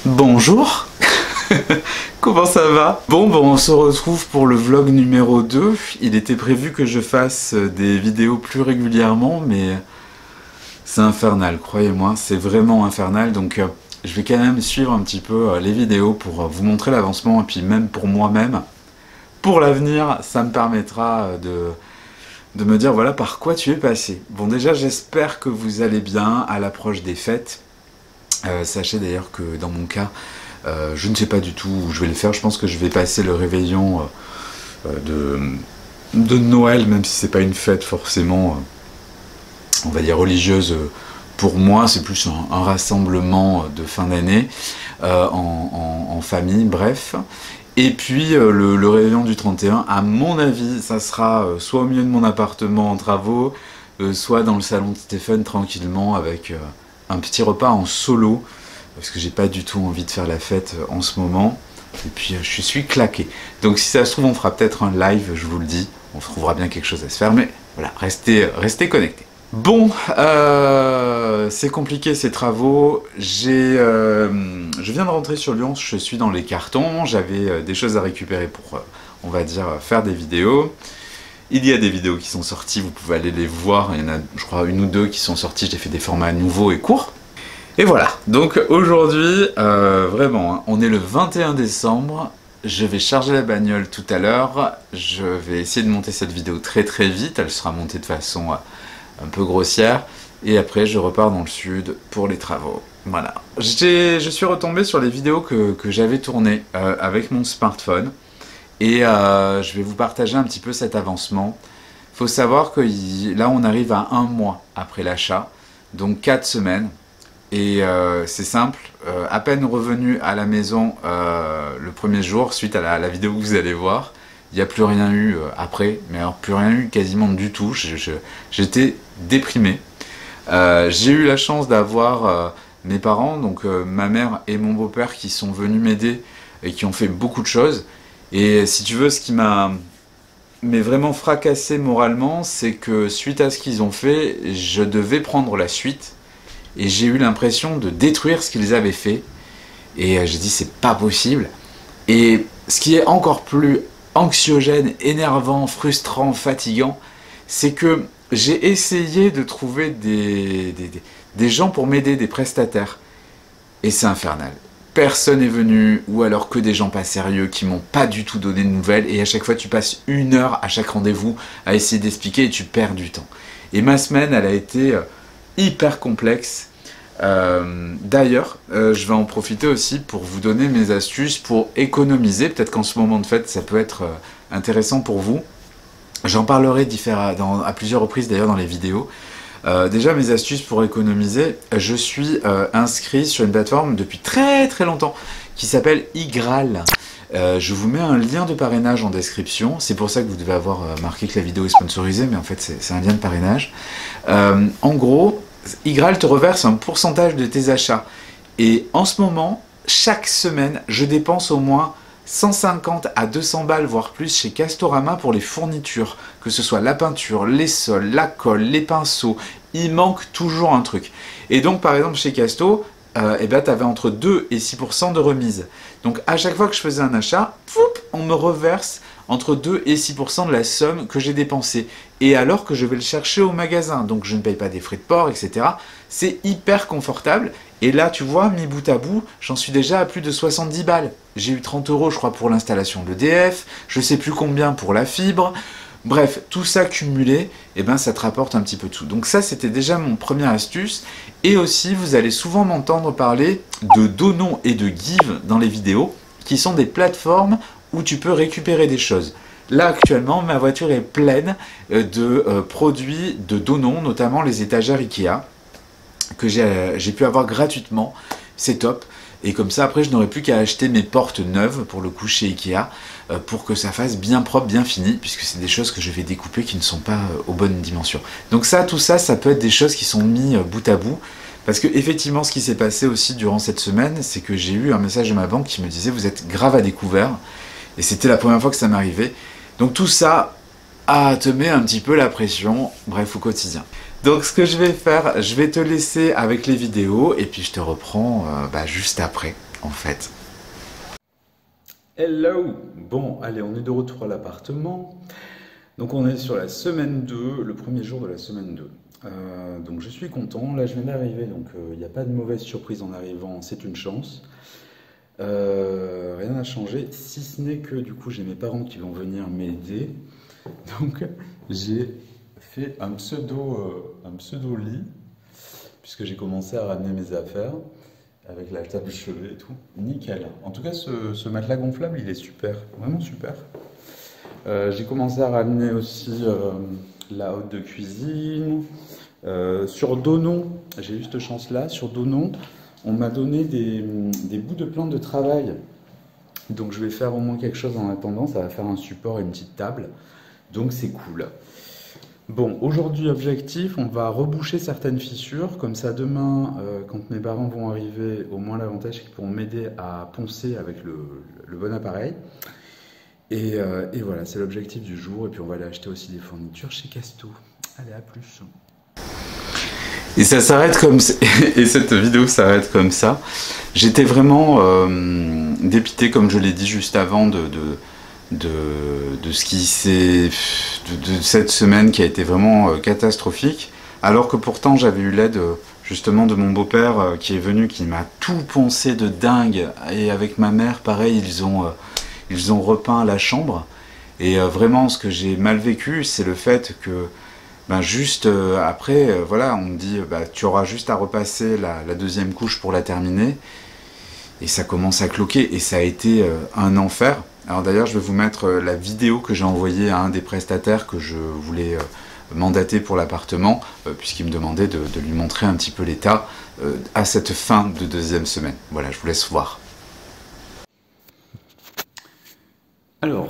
Bonjour. Comment ça va? Bon, on se retrouve pour le vlog numéro 2. Il était prévu que je fasse des vidéos plus régulièrement, mais c'est infernal, croyez-moi, c'est vraiment infernal. Donc je vais quand même suivre un petit peu les vidéos pour vous montrer l'avancement, et puis même pour moi-même. Pour l'avenir, ça me permettra de me dire voilà par quoi tu es passé. Bon, déjà, j'espère que vous allez bien à l'approche des fêtes. Sachez d'ailleurs que dans mon cas, je ne sais pas du tout où je vais le faire. Je pense que je vais passer le réveillon de Noël, même si c'est pas une fête forcément, on va dire religieuse. Pour moi, c'est plus un rassemblement de fin d'année en famille, bref. Et puis le réveillon du 31, à mon avis, ça sera soit au milieu de mon appartement en travaux, soit dans le salon de Stéphane tranquillement avec un petit repas en solo, parce que j'ai pas du tout envie de faire la fête en ce moment, et puis je suis claqué. Donc si ça se trouve, on fera peut-être un live, je vous le dis, on trouvera bien quelque chose à se faire, mais voilà, restez connectés. Bon, c'est compliqué ces travaux, je viens de rentrer sur Lyon, je suis dans les cartons, j'avais des choses à récupérer pour, on va dire, faire des vidéos. Il y a des vidéos qui sont sorties, vous pouvez aller les voir, il y en a je crois une ou deux qui sont sorties, j'ai fait des formats nouveaux et courts. Et voilà, donc aujourd'hui, vraiment, hein, on est le 21 décembre, je vais charger la bagnole tout à l'heure, je vais essayer de monter cette vidéo très vite, elle sera montée de façon un peu grossière, et après je repars dans le sud pour les travaux. Voilà, je suis retombé sur les vidéos que j'avais tournées avec mon smartphone. Et je vais vous partager un petit peu cet avancement. Il faut savoir que là, on arrive à 1 mois après l'achat, donc 4 semaines. Et c'est simple, à peine revenu à la maison le premier jour, suite à la vidéo que vous allez voir, il n'y a plus rien eu après, mais alors plus rien eu quasiment du tout. J'étais déprimé. J'ai eu la chance d'avoir mes parents, donc ma mère et mon beau-père qui sont venus m'aider et qui ont fait beaucoup de choses. Et si tu veux, ce qui m'a vraiment fracassé moralement, c'est que suite à ce qu'ils ont fait, je devais prendre la suite. Et j'ai eu l'impression de détruire ce qu'ils avaient fait. Et j'ai dit, c'est pas possible. Et ce qui est encore plus anxiogène, énervant, frustrant, fatigant, c'est que j'ai essayé de trouver des gens pour m'aider, des prestataires. Et c'est infernal. Personne n'est venu, ou alors que des gens pas sérieux qui m'ont pas du tout donné de nouvelles, et à chaque fois tu passes 1 heure à chaque rendez-vous à essayer d'expliquer et tu perds du temps. Et ma semaine, elle a été hyper complexe. D'ailleurs, je vais en profiter aussi pour vous donner mes astuces pour économiser. Peut-être qu'en ce moment de fête, ça peut être intéressant pour vous. J'en parlerai à plusieurs reprises d'ailleurs dans les vidéos. Déjà mes astuces pour économiser, je suis inscrit sur une plateforme depuis très longtemps qui s'appelle Igral. Je vous mets un lien de parrainage en description, c'est pour ça que vous devez avoir marqué que la vidéo est sponsorisée, mais en fait c'est un lien de parrainage. En gros, Igral te reverse un pourcentage de tes achats. Et en ce moment, chaque semaine, je dépense au moins 150 à 200 balles, voire plus, chez Castorama pour les fournitures, que ce soit la peinture, les sols, la colle, les pinceaux, il manque toujours un truc. Et donc par exemple chez Casto, eh ben, tu avais entre 2 et 6% de remise. Donc à chaque fois que je faisais un achat, on me reverse entre 2 et 6% de la somme que j'ai dépensée. Et alors que je vais le chercher au magasin, donc je ne paye pas des frais de port, etc. C'est hyper confortable. Et là, tu vois, mis bout à bout, j'en suis déjà à plus de 70 balles. J'ai eu 30 € je crois pour l'installation de l'EDF, je sais plus combien pour la fibre. Bref, tout ça cumulé, eh ben, ça te rapporte un petit peu de tout. Donc ça, c'était déjà mon première astuce. Et aussi, vous allez souvent m'entendre parler de Donon et de Give dans les vidéos, qui sont des plateformes où tu peux récupérer des choses. Là, actuellement, ma voiture est pleine de produits de Donon, notamment les étagères Ikea, que j'ai pu avoir gratuitement. C'est top. Et comme ça, après, je n'aurai plus qu'à acheter mes portes neuves, pour le coup, chez Ikea, pour que ça fasse bien propre, bien fini, puisque c'est des choses que je vais découper qui ne sont pas aux bonnes dimensions. Donc ça, tout ça, ça peut être des choses qui sont mises bout à bout. Parce que effectivement, ce qui s'est passé aussi durant cette semaine, c'est que j'ai eu un message de ma banque qui me disait « Vous êtes grave à découvert ». Et c'était la première fois que ça m'arrivait. Donc tout ça te met un petit peu la pression, bref, au quotidien. Donc ce que je vais faire, je vais te laisser avec les vidéos et puis je te reprends juste après. en fait. Hello! Bon, allez, on est de retour à l'appartement. Donc on est sur la semaine 2, le premier jour de la semaine 2. Donc je suis content, là je viens d'arriver, donc il n'y a pas de mauvaise surprise en arrivant, c'est une chance. Rien n'a changé, si ce n'est que du coup j'ai mes parents qui vont venir m'aider. Donc j'ai fait un pseudo lit, puisque j'ai commencé à ramener mes affaires, avec la table chevet et tout. Nickel. En tout cas ce matelas gonflable il est super, vraiment super. J'ai commencé à ramener aussi la hotte de cuisine. Sur Donon, j'ai eu cette chance-là, sur Donon, on m'a donné des bouts de plantes de travail. Donc je vais faire au moins quelque chose en attendant, ça va faire un support et une petite table. Donc c'est cool. Bon, aujourd'hui objectif, on va reboucher certaines fissures. Comme ça demain, quand mes parents vont arriver, au moins l'avantage c'est qu'ils pourront m'aider à poncer avec le bon appareil. Et voilà, c'est l'objectif du jour. Et puis on va aller acheter aussi des fournitures chez Casto. Allez, à plus. Et ça s'arrête comme ça, et cette vidéo s'arrête comme ça. J'étais vraiment dépité, comme je l'ai dit juste avant, de ce qui s'est... de cette semaine qui a été vraiment catastrophique. Alors que pourtant j'avais eu l'aide justement de mon beau-père qui est venu, qui m'a tout poncé de dingue. Et avec ma mère, pareil, ils ont repeint la chambre. Et vraiment, ce que j'ai mal vécu, c'est le fait que juste après, voilà, on me dit tu auras juste à repasser la deuxième couche pour la terminer. Et ça commence à cloquer et ça a été un enfer. Alors d'ailleurs, je vais vous mettre la vidéo que j'ai envoyée à un des prestataires que je voulais mandater pour l'appartement, puisqu'il me demandait de lui montrer un petit peu l'état à cette fin de deuxième semaine. Voilà, je vous laisse voir. Alors,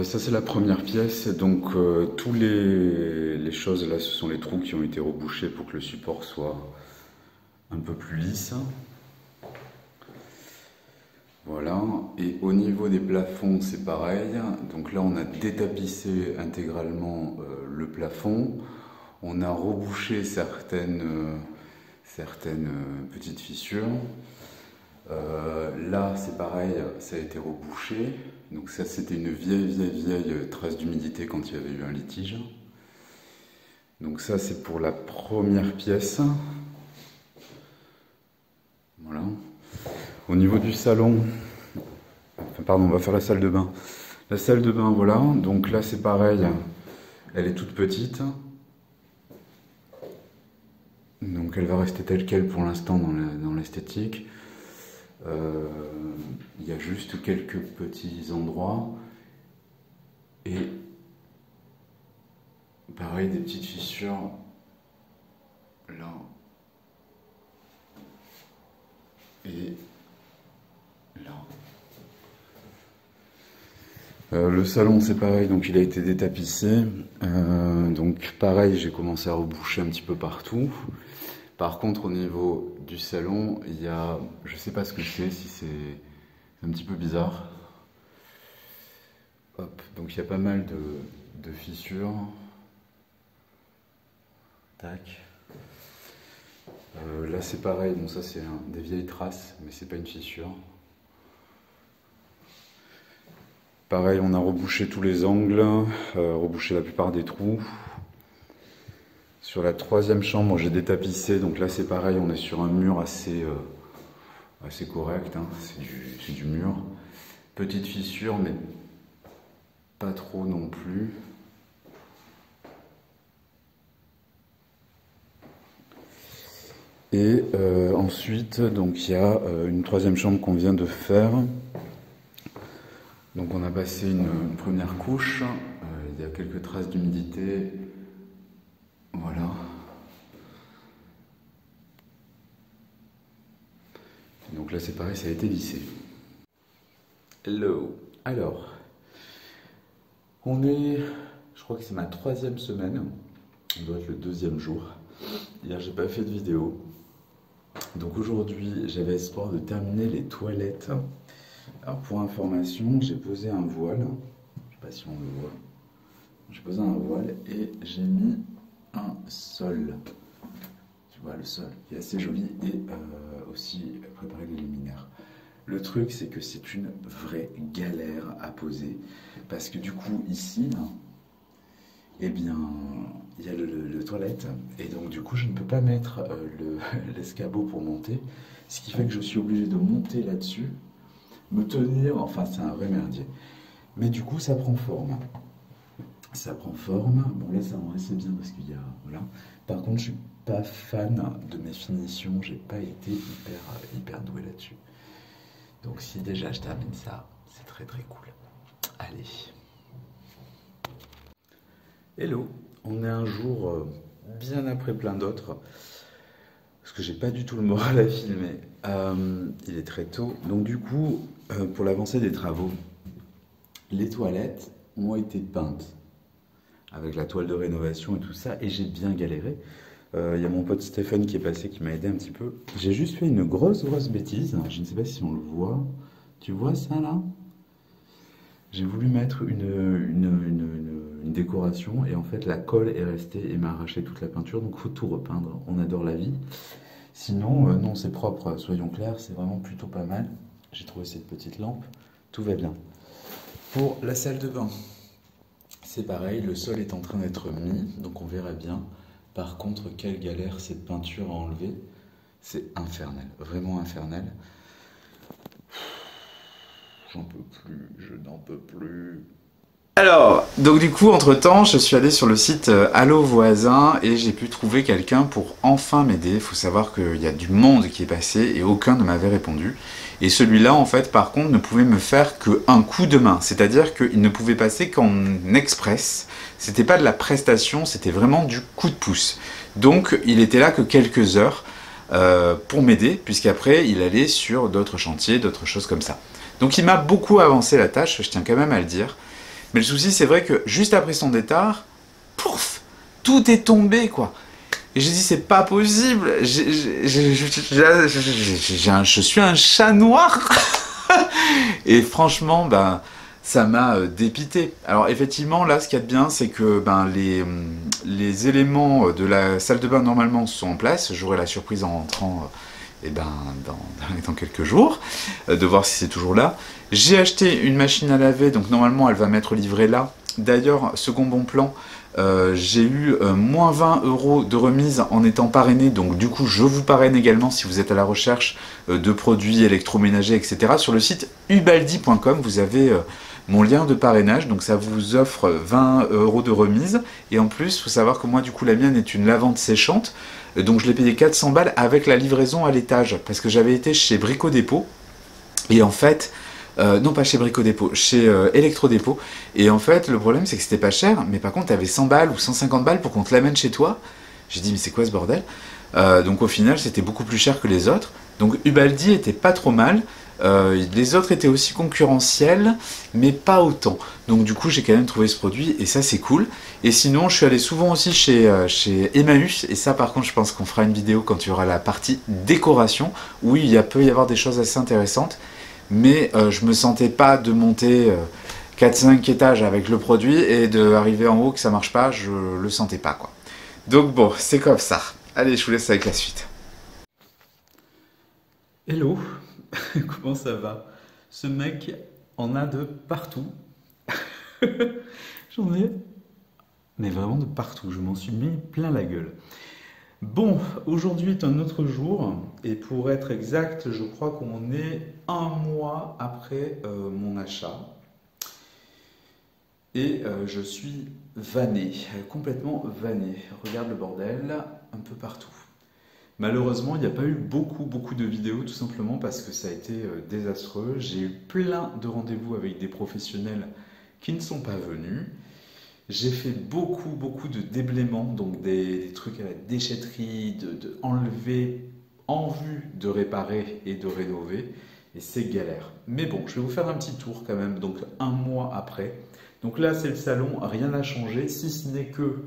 ça c'est la première pièce, donc tous les choses là, ce sont les trous qui ont été rebouchés pour que le support soit un peu plus lisse. Voilà, et au niveau des plafonds c'est pareil, donc là on a détapissé intégralement le plafond, on a rebouché certaines petites fissures. Là c'est pareil, ça a été rebouché. Donc ça c'était une vieille trace d'humidité quand il y avait eu un litige. Donc ça c'est pour la première pièce. Voilà. Au niveau du salon, enfin pardon, on va faire la salle de bain. La salle de bain, voilà. Donc là c'est pareil, elle est toute petite. Donc elle va rester telle quelle pour l'instant dans l'esthétique. Il y a juste quelques petits endroits et pareil des petites fissures là et là. Le salon c'est pareil, donc il a été détapissé, donc pareil j'ai commencé à reboucher un petit peu partout. Par contre, au niveau du salon, il y a, je sais pas ce que c'est, si c'est un petit peu bizarre. Hop, donc il y a pas mal de fissures. Tac. Là c'est pareil, bon ça c'est des vieilles traces, mais c'est pas une fissure. Pareil, on a rebouché tous les angles, rebouché la plupart des trous. Sur la troisième chambre, j'ai détapissé, donc là c'est pareil, on est sur un mur assez correct, hein. C'est du mur. Petite fissure, mais pas trop non plus. Et ensuite, donc il y a une troisième chambre qu'on vient de faire. Donc on a passé une première couche, il y a quelques traces d'humidité. Voilà. Donc là c'est pareil, ça a été lissé. Hello. Alors, on est, je crois que c'est ma troisième semaine, on doit être le deuxième jour. Hier j'ai pas fait de vidéo. Donc aujourd'hui j'avais espoir de terminer les toilettes. Alors pour information, j'ai posé un voile, je sais pas si on le voit. J'ai posé un voile et j'ai mis un sol. Tu vois le sol qui est assez joli et aussi préparé les luminaires. Le truc, c'est que c'est une vraie galère à poser. Parce que du coup, ici, là, eh bien, il y a le toilette. Et donc, du coup, je ne peux pas mettre l'escabeau pour monter. Ce qui fait que je suis obligé de monter là-dessus, me tenir. Enfin, c'est un vrai merdier. Mais du coup, ça prend forme. Ça prend forme. Bon, là, ça en reste bien parce qu'il y a. Voilà. Par contre, je suis pas fan de mes finitions. J'ai pas été hyper doué là-dessus. Donc, si déjà je termine ça, c'est très très cool. Allez. Hello. On est un jour bien après plein d'autres. Parce que j'ai pas du tout le moral à filmer. Il est très tôt. Donc, du coup, pour l'avancée des travaux, les toilettes ont été peintes avec la toile de rénovation et tout ça, et j'ai bien galéré. Il y a mon pote Stéphane qui est passé, qui m'a aidé un petit peu. J'ai juste fait une grosse bêtise. Je ne sais pas si on le voit. Tu vois ça là? J'ai voulu mettre une décoration, et en fait la colle est restée et m'a arraché toute la peinture, donc faut tout repeindre. On adore la vie. Sinon, non, c'est propre, soyons clairs, c'est vraiment plutôt pas mal. J'ai trouvé cette petite lampe, tout va bien. Pour la salle de bain, c'est pareil, le sol est en train d'être mis, donc on verra bien. Par contre, quelle galère cette peinture à enlever. C'est infernal, vraiment infernal. J'en peux plus, je n'en peux plus. Alors, donc du coup, entre-temps, je suis allé sur le site Allo Voisin et j'ai pu trouver quelqu'un pour enfin m'aider. Il faut savoir qu'il y a du monde qui est passé et aucun ne m'avait répondu. Et celui-là, en fait, par contre, ne pouvait me faire qu'un coup de main. C'est-à-dire qu'il ne pouvait passer qu'en express. C'était pas de la prestation, c'était vraiment du coup de pouce. Donc, il était là que quelques heures pour m'aider, puisqu'après, il allait sur d'autres chantiers, d'autres choses comme ça. Donc, il m'a beaucoup avancé la tâche, je tiens quand même à le dire. Mais le souci, c'est vrai que juste après son départ, pouf, tout est tombé, quoi. Et j'ai dit, c'est pas possible. Je suis un chat noir. Et franchement, ben, ça m'a dépité. Alors effectivement, là, ce qu'il y a de bien, c'est que ben, les éléments de la salle de bain, normalement, sont en place. J'aurai la surprise en rentrant et ben, dans quelques jours, de voir si c'est toujours là. J'ai acheté une machine à laver, donc normalement, elle va m'être livrée là. D'ailleurs, second bon plan, j'ai eu moins 20 € de remise en étant parrainé, donc du coup je vous parraine également si vous êtes à la recherche de produits électroménagers, etc. Sur le site ubaldi.com, vous avez mon lien de parrainage, donc ça vous offre 20 € de remise, et en plus, il faut savoir que moi du coup la mienne est une lavande séchante, donc je l'ai payé 400 balles avec la livraison à l'étage, parce que j'avais été chez Brico Dépôt, et en fait... non, pas chez Brico Dépôt, chez Electro Dépôt. Et en fait, le problème, c'est que c'était pas cher, mais par contre, t'avais 100 balles ou 150 balles pour qu'on te l'amène chez toi. J'ai dit, mais c'est quoi ce bordel? Donc au final, c'était beaucoup plus cher que les autres. Donc Ubaldi était pas trop mal. Les autres étaient aussi concurrentiels, mais pas autant. Donc du coup, j'ai quand même trouvé ce produit, et ça, c'est cool. Et sinon, je suis allé souvent aussi chez Emmaüs, et ça, par contre, je pense qu'on fera une vidéo quand il y aura la partie décoration, où peut y avoir des choses assez intéressantes. Mais je me sentais pas de monter 4-5 étages avec le produit et d'arriver en haut que ça marche pas, je le sentais pas, quoi. Donc bon, c'est comme ça. Allez, je vous laisse avec la suite. Hello, comment ça va? Ce mec en a de partout. J'en ai, mais vraiment de partout. Je m'en suis mis plein la gueule. Bon, aujourd'hui est un autre jour, et pour être exact, je crois qu'on est un mois après mon achat, et je suis vanné, complètement vanné. Regarde le bordel, un peu partout. Malheureusement, il n'y a pas eu beaucoup de vidéos, tout simplement parce que ça a été désastreux. J'ai eu plein de rendez-vous avec des professionnels qui ne sont pas venus. J'ai fait beaucoup de déblaiements, donc des trucs à la déchetterie, de enlever en vue de réparer et de rénover, et c'est galère. Mais bon, je vais vous faire un petit tour quand même, donc un mois après. Donc là, c'est le salon, rien n'a changé, si ce n'est que...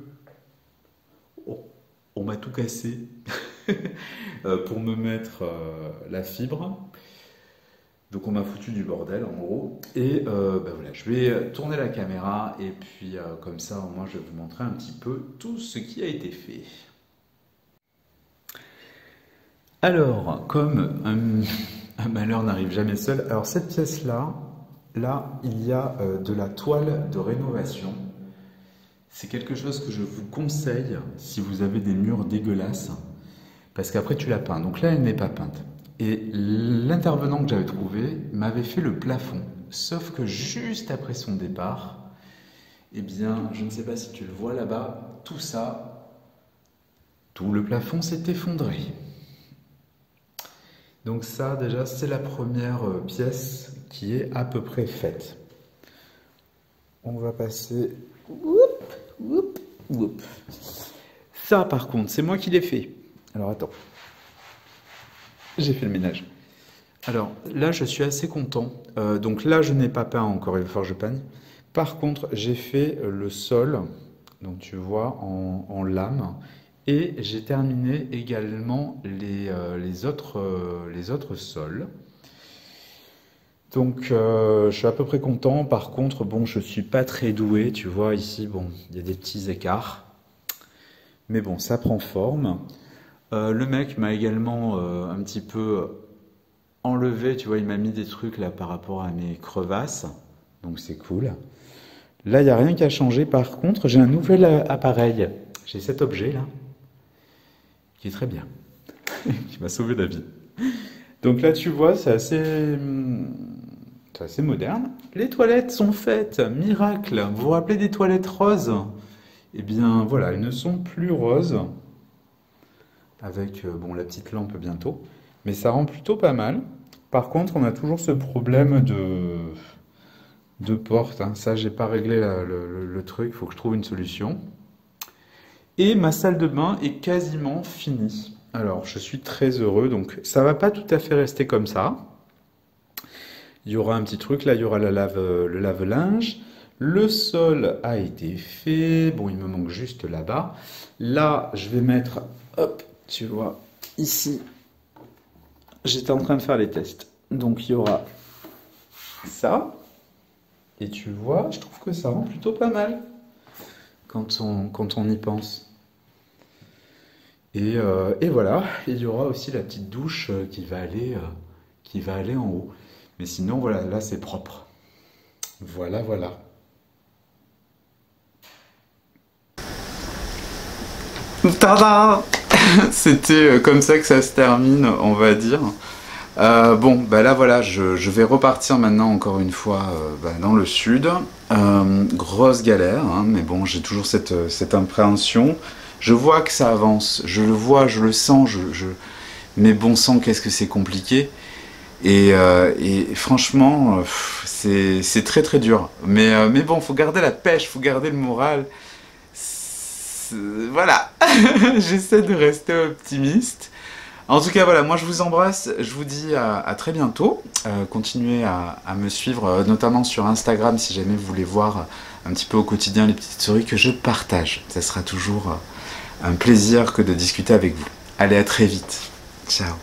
Oh, on m'a tout cassé pour me mettre la fibre. Donc on m'a foutu du bordel en gros, et ben voilà, je vais tourner la caméra, et puis comme ça au moins je vais vous montrer un petit peu tout ce qui a été fait. Alors, comme Un malheur n'arrive jamais seul. Alors cette pièce-là, là, il y a de la toile de rénovation. C'est quelque chose que je vous conseille si vous avez des murs dégueulasses, parce qu'après tu la peins. Donc là, elle n'est pas peinte. Et l'intervenant que j'avais trouvé m'avait fait le plafond. Sauf que juste après son départ, eh bien, je ne sais pas si tu le vois là-bas, tout ça, tout le plafond s'est effondré. Donc ça, déjà, c'est la première pièce qui est à peu près faite. On va passer... Oup, oup. Ça, par contre, c'est moi qui l'ai fait. Alors, attends. J'ai fait le ménage. Alors, là, je suis assez content. Donc là, je n'ai pas peint encore, il va falloir que je peigne. Par contre, j'ai fait le sol, donc tu vois, en lame. Et j'ai terminé également les autres sols. Donc, je suis à peu près content. Par contre, bon, je suis pas très doué. Tu vois, ici, bon, il y a des petits écarts. Mais bon, ça prend forme. Le mec m'a également un petit peu enlevé. Tu vois, il m'a mis des trucs là par rapport à mes crevasses. Donc, c'est cool. Là, il n'y a rien qui a changé. Par contre, j'ai un nouvel appareil. J'ai cet objet là, qui est très bien, qui m'a sauvé la vie. Donc là, tu vois, c'est assez moderne. Les toilettes sont faites, miracle. Vous vous rappelez des toilettes roses? Eh bien, voilà, elles ne sont plus roses. Avec, bon, la petite lampe bientôt. Mais ça rend plutôt pas mal. Par contre, on a toujours ce problème de porte. Hein. Ça, j'ai pas réglé le truc. Il faut que je trouve une solution. Et ma salle de bain est quasiment finie. Alors, je suis très heureux. Donc, ça va pas tout à fait rester comme ça. Il y aura un petit truc. Là, il y aura le lave-linge. Le sol a été fait. Bon, il me manque juste là-bas. Là, je vais mettre... Hop, tu vois, ici. J'étais en train de faire les tests. Donc, il y aura ça. Et tu vois, je trouve que ça rend plutôt pas mal. Quand on y pense. Et voilà, il y aura aussi la petite douche qui va aller en haut. Mais sinon, voilà, là c'est propre. Voilà, voilà. Tada! C'était comme ça que ça se termine, on va dire. Bon, bah là voilà, je vais repartir maintenant encore une fois dans le sud. Grosse galère, hein, mais bon, j'ai toujours cette appréhension. Je vois que ça avance, je le vois, je le sens, mais bon sang, qu'est-ce que c'est compliqué. Et franchement, c'est très très dur. Mais bon, faut garder la pêche, faut garder le moral. Voilà, j'essaie de rester optimiste. En tout cas, voilà, moi je vous embrasse, je vous dis à très bientôt. Continuez à me suivre, notamment sur Instagram, si jamais vous voulez voir un petit peu au quotidien les petites stories que je partage. Ça sera toujours un plaisir que de discuter avec vous. Allez, à très vite. Ciao.